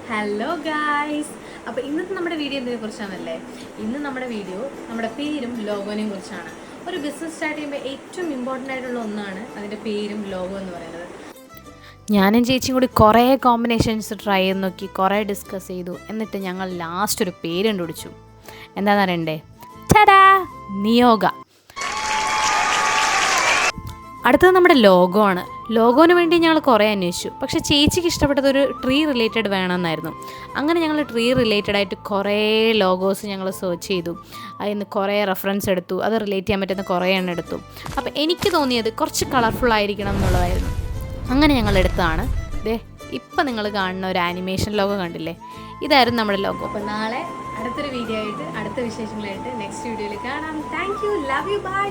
Hello guys. അപ്പോൾ ഇന്നത്തെ നമ്മുടെ വീഡിയോ എന്തിനെ കുറിച്ചാണല്ലേ? ഇന്ന് നമ്മുടെ വീഡിയോ നമ്മുടെ പേരും ലോഗോനെയും കുറിച്ചാണ്. ഒരു ബിസിനസ് സ്റ്റാർട്ട് ചെയ്യുമ്പോൾ ഏറ്റവും ഇമ്പോർട്ടൻ്റ് ആയിട്ടുള്ള ഒന്നാണ് അതിൻ്റെ പേരും ലോഗോ എന്ന് പറയുന്നത്. ഞാനും ചേച്ചിയും കൂടി കുറേ കോമ്പിനേഷൻസ് ട്രൈ ചെയ്ത് നോക്കി, കുറേ ഡിസ്കസ് ചെയ്തു. എന്നിട്ട് ഞങ്ങൾ ലാസ്റ്റ് ഒരു പേര് കണ്ടുപിടിച്ചു. എന്താണെന്ന് അറിയണ്ടേ? ടാ, നിയോഗ. അടുത്തത് നമ്മുടെ ലോഗോ ആണ്. ലോഗോന് വേണ്ടി ഞങ്ങൾ കുറേ അന്വേഷിച്ചു. പക്ഷേ ചേച്ചിക്ക് ഇഷ്ടപ്പെട്ടത് ഒരു ട്രീ റിലേറ്റഡ് വേണമെന്നായിരുന്നു. അങ്ങനെ ഞങ്ങൾ ട്രീ റിലേറ്റഡ് ആയിട്ട് കുറേ ലോഗോസ് ഞങ്ങൾ സെർച്ച് ചെയ്തു. അതിൽ നിന്ന് കുറേ റെഫറൻസ് എടുത്തു. അത് റിലേറ്റ് ചെയ്യാൻ പറ്റുന്ന കുറേ എണ്ണം എടുത്തു. അപ്പോൾ എനിക്ക് തോന്നിയത് കുറച്ച് കളർഫുൾ ആയിരിക്കണം എന്നുള്ളതായിരുന്നു. അങ്ങനെ ഞങ്ങൾ എടുത്തതാണ് ഇപ്പം നിങ്ങൾ കാണുന്ന ഒരു ആനിമേഷൻ ലോഗോ കണ്ടില്ലേ? ഇതായിരുന്നു നമ്മുടെ ലോഗോ. അപ്പോൾ നാളെ അടുത്തൊരു വീഡിയോ ആയിട്ട് അടുത്ത വിശേഷങ്ങളായിട്ട് നെക്സ്റ്റ് വീഡിയോയിൽ കാണാം. Thank you, love you, by.